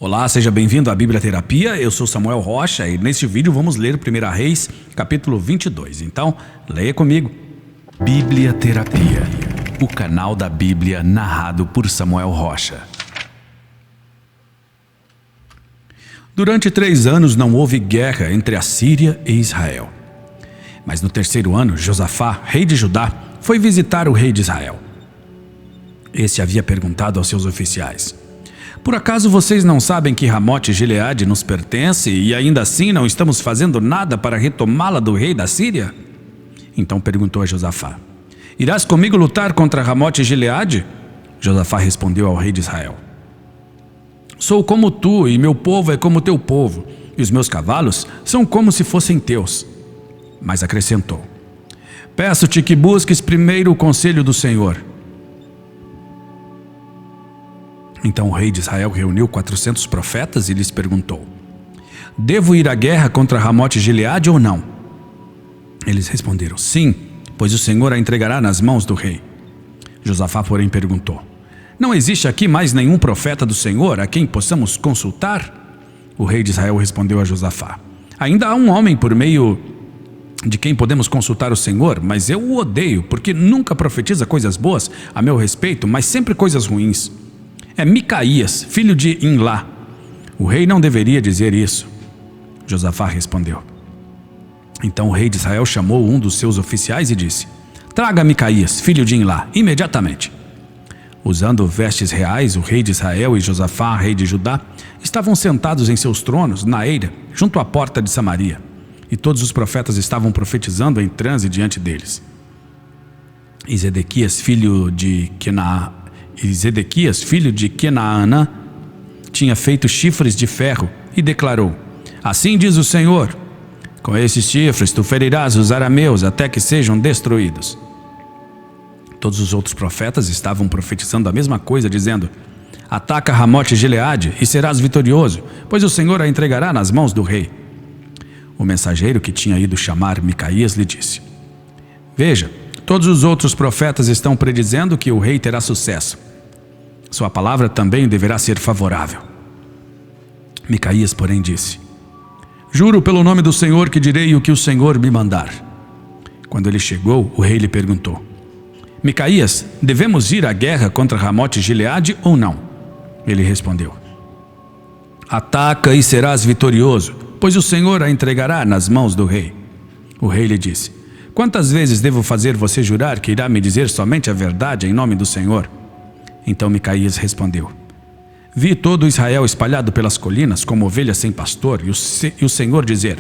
Olá, seja bem-vindo à Bíblia Terapia. Eu sou Samuel Rocha e neste vídeo vamos ler 1 Reis, capítulo 22. Então, leia comigo. Bíblia Terapia, o canal da Bíblia narrado por Samuel Rocha. Durante 3 anos não houve guerra entre a Síria e Israel. Mas no 3º ano, Josafá, rei de Judá, foi visitar o rei de Israel. Este havia perguntado aos seus oficiais: por acaso vocês não sabem que Ramote Gileade nos pertence e ainda assim não estamos fazendo nada para retomá-la do rei da Síria? Então perguntou a Josafá: irás comigo lutar contra Ramote Gileade? Josafá respondeu ao rei de Israel: sou como tu e meu povo é como teu povo, e os meus cavalos são como se fossem teus. Mas acrescentou: peço-te que busques primeiro o conselho do Senhor. Então o rei de Israel reuniu 400 profetas e lhes perguntou: devo ir à guerra contra Ramote Gileade ou não? Eles responderam: sim, pois o Senhor a entregará nas mãos do rei. Josafá, porém, perguntou: não existe aqui mais nenhum profeta do Senhor a quem possamos consultar? O rei de Israel respondeu a Josafá: ainda há um homem por meio de quem podemos consultar o Senhor, mas eu o odeio, porque nunca profetiza coisas boas a meu respeito, mas sempre coisas ruins. É Micaías, filho de Imlá. O rei não deveria dizer isso. Josafá respondeu. Então o rei de Israel chamou um dos seus oficiais e disse: traga Micaías, filho de Imlá, imediatamente. Usando vestes reais, o rei de Israel e Josafá, rei de Judá, estavam sentados em seus tronos, na eira, junto à porta de Samaria. E todos os profetas estavam profetizando em transe diante deles. E Zedequias, filho de Kenaana, tinha feito chifres de ferro e declarou: assim diz o Senhor, com esses chifres tu ferirás os arameus até que sejam destruídos. Todos os outros profetas estavam profetizando a mesma coisa, dizendo: ataca Ramote Gileade e serás vitorioso, pois o Senhor a entregará nas mãos do rei. O mensageiro que tinha ido chamar Micaías lhe disse: veja, todos os outros profetas estão predizendo que o rei terá sucesso. Sua palavra também deverá ser favorável. Micaías, porém, disse: juro pelo nome do Senhor que direi o que o Senhor me mandar. Quando ele chegou, o rei lhe perguntou: Micaías, devemos ir à guerra contra Ramote Gileade ou não? Ele respondeu: ataca e serás vitorioso, pois o Senhor a entregará nas mãos do rei. O rei lhe disse: quantas vezes devo fazer você jurar que irá me dizer somente a verdade em nome do Senhor? Então Micaías respondeu: vi todo Israel espalhado pelas colinas como ovelhas sem pastor, e o Senhor dizer: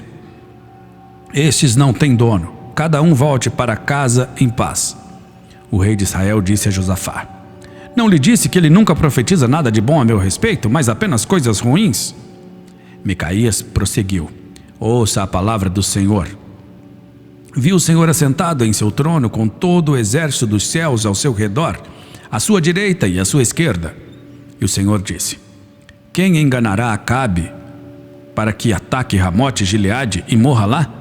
estes não têm dono, cada um volte para casa em paz. O rei de Israel disse a Josafá: não lhe disse que ele nunca profetiza nada de bom a meu respeito, mas apenas coisas ruins? Micaías prosseguiu: ouça a palavra do Senhor. Vi o Senhor assentado em seu trono com todo o exército dos céus ao seu redor, à sua direita e à sua esquerda. E o Senhor disse: quem enganará Acabe para que ataque Ramote Gileade e morra lá?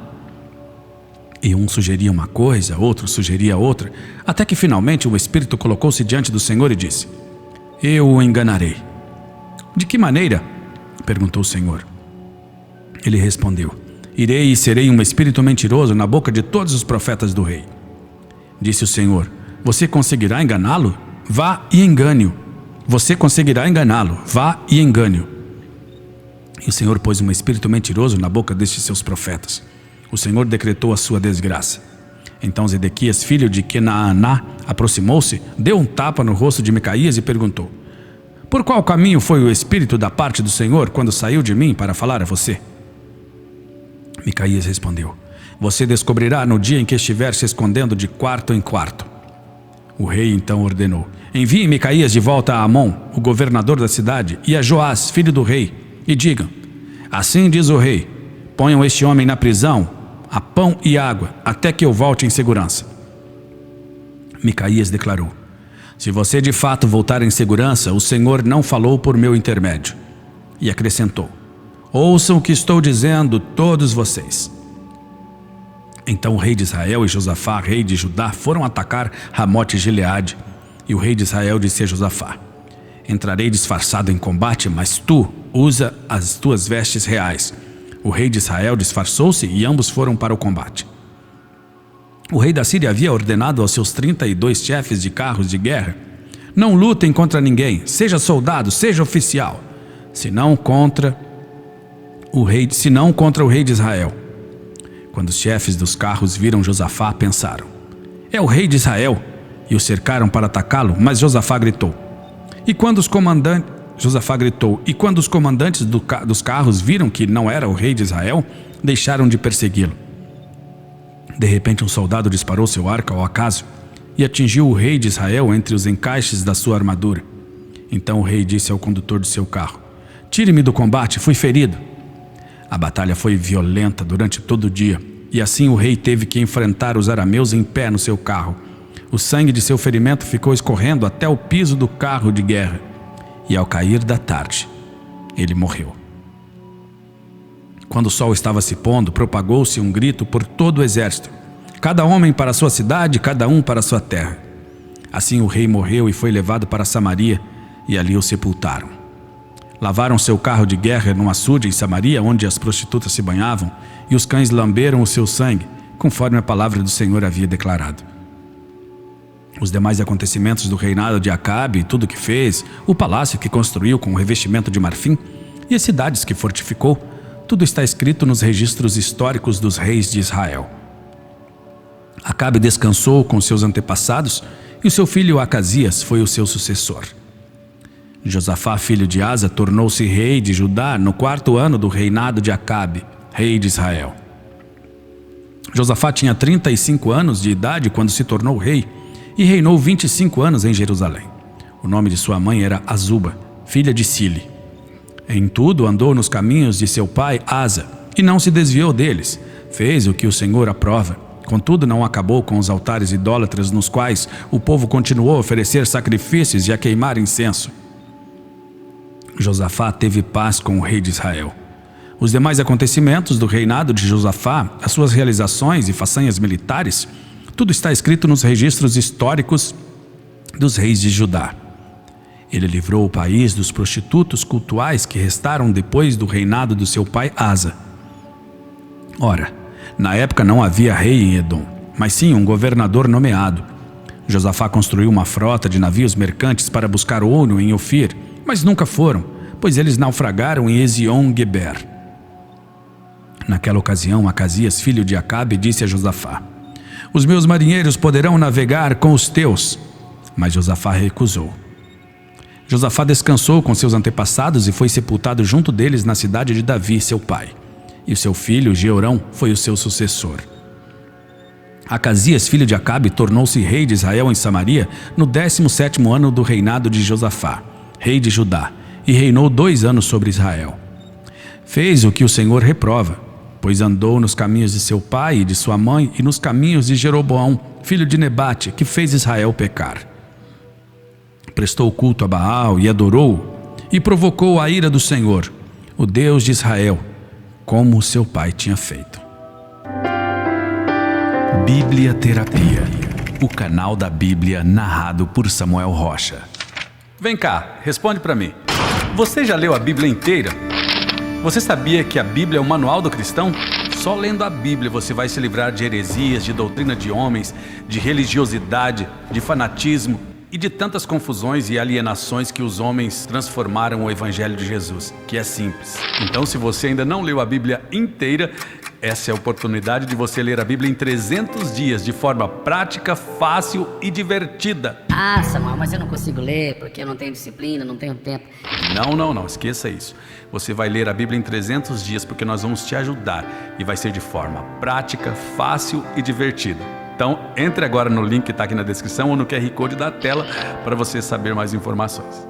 E um sugeria uma coisa, outro sugeria outra, até que finalmente o Espírito colocou-se diante do Senhor e disse: eu o enganarei. De que maneira? Perguntou o Senhor. Ele respondeu: irei e serei um espírito mentiroso na boca de todos os profetas do rei. Disse o Senhor: você conseguirá enganá-lo? Vá e engane-o. Você conseguirá enganá-lo. Vá e engane-o. E o Senhor pôs um espírito mentiroso na boca destes seus profetas. O Senhor decretou a sua desgraça. Então Zedequias, filho de Kenaana, aproximou-se, deu um tapa no rosto de Micaías e perguntou: por qual caminho foi o espírito da parte do Senhor quando saiu de mim para falar a você? Micaías respondeu: você descobrirá no dia em que estiver se escondendo de quarto em quarto. O rei então ordenou: enviem Micaías de volta a Amon, o governador da cidade, e a Joás, filho do rei, e digam: assim diz o rei, ponham este homem na prisão, a pão e água, até que eu volte em segurança. Micaías declarou: se você de fato voltar em segurança, o Senhor não falou por meu intermédio. E acrescentou: ouçam o que estou dizendo, todos vocês. Então o rei de Israel e Josafá, rei de Judá, foram atacar Ramote Gileade. E o rei de Israel disse a Josafá: Entrarei disfarçado em combate, mas tu usa as tuas vestes reais. O rei de Israel disfarçou-se e ambos foram para o combate. O rei da Síria havia ordenado aos seus 32 chefes de carros de guerra: não lutem contra ninguém, seja soldado, seja oficial, senão contra o rei de Israel. Quando os chefes dos carros viram Josafá, pensaram: é o rei de Israel, e o cercaram para atacá-lo, mas Josafá gritou. E quando os comandantes dos carros viram que não era o rei de Israel, deixaram de persegui-lo. De repente um soldado disparou seu arco ao acaso e atingiu o rei de Israel entre os encaixes da sua armadura. Então o rei disse ao condutor de seu carro: tire-me do combate, fui ferido. A batalha foi violenta durante todo o dia, e assim o rei teve que enfrentar os arameus em pé no seu carro. O sangue de seu ferimento ficou escorrendo até o piso do carro de guerra, e ao cair da tarde, ele morreu. Quando o sol estava se pondo, propagou-se um grito por todo o exército: cada homem para sua cidade, cada um para sua terra. Assim o rei morreu e foi levado para Samaria, e ali o sepultaram. Lavaram seu carro de guerra num açude em Samaria, onde as prostitutas se banhavam, e os cães lamberam o seu sangue, conforme a palavra do Senhor havia declarado. Os demais acontecimentos do reinado de Acabe, tudo o que fez, o palácio que construiu com revestimento de marfim e as cidades que fortificou, tudo está escrito nos registros históricos dos reis de Israel. Acabe descansou com seus antepassados e o seu filho Acasias foi o seu sucessor. Josafá, filho de Asa, tornou-se rei de Judá no 4º ano do reinado de Acabe, rei de Israel. Josafá tinha 35 anos de idade quando se tornou rei e reinou 25 anos em Jerusalém. O nome de sua mãe era Azuba, filha de Sili. Em tudo andou nos caminhos de seu pai Asa e não se desviou deles. Fez o que o Senhor aprova. Contudo, não acabou com os altares idólatras nos quais o povo continuou a oferecer sacrifícios e a queimar incenso. Josafá teve paz com o rei de Israel. Os demais acontecimentos do reinado de Josafá, as suas realizações e façanhas militares, tudo está escrito nos registros históricos dos reis de Judá. Ele livrou o país dos prostitutos cultuais que restaram depois do reinado do seu pai Asa. Ora, na época não havia rei em Edom, mas sim um governador nomeado. Josafá construiu uma frota de navios mercantes para buscar ouro em Ofir, mas nunca foram, pois eles naufragaram em Ezion-Geber. Naquela ocasião, Acasias, filho de Acabe, disse a Josafá: os meus marinheiros poderão navegar com os teus. Mas Josafá recusou. Josafá descansou com seus antepassados e foi sepultado junto deles na cidade de Davi, seu pai. E seu filho, Jeorão, foi o seu sucessor. Acasias, filho de Acabe, tornou-se rei de Israel em Samaria no 17º ano do reinado de Josafá, rei de Judá, e reinou 2 anos sobre Israel. Fez o que o Senhor reprova, pois andou nos caminhos de seu pai e de sua mãe e nos caminhos de Jeroboão, filho de Nebate, que fez Israel pecar. Prestou culto a Baal e adorou-o, e provocou a ira do Senhor, o Deus de Israel, como seu pai tinha feito. Bíblia Terapia, o canal da Bíblia narrado por Samuel Rocha. Vem cá, responde para mim. Você já leu a Bíblia inteira? Você sabia que a Bíblia é o manual do cristão? Só lendo a Bíblia você vai se livrar de heresias, de doutrina de homens, de religiosidade, de fanatismo e de tantas confusões e alienações que os homens transformaram o Evangelho de Jesus, que é simples. Então, se você ainda não leu a Bíblia inteira, essa é a oportunidade de você ler a Bíblia em 300 dias, de forma prática, fácil e divertida. Ah, Samuel, mas eu não consigo ler porque eu não tenho disciplina, não tenho tempo. Não, esqueça isso. Você vai ler a Bíblia em 300 dias porque nós vamos te ajudar e vai ser de forma prática, fácil e divertida. Então, entre agora no link que está aqui na descrição ou no QR Code da tela para você saber mais informações.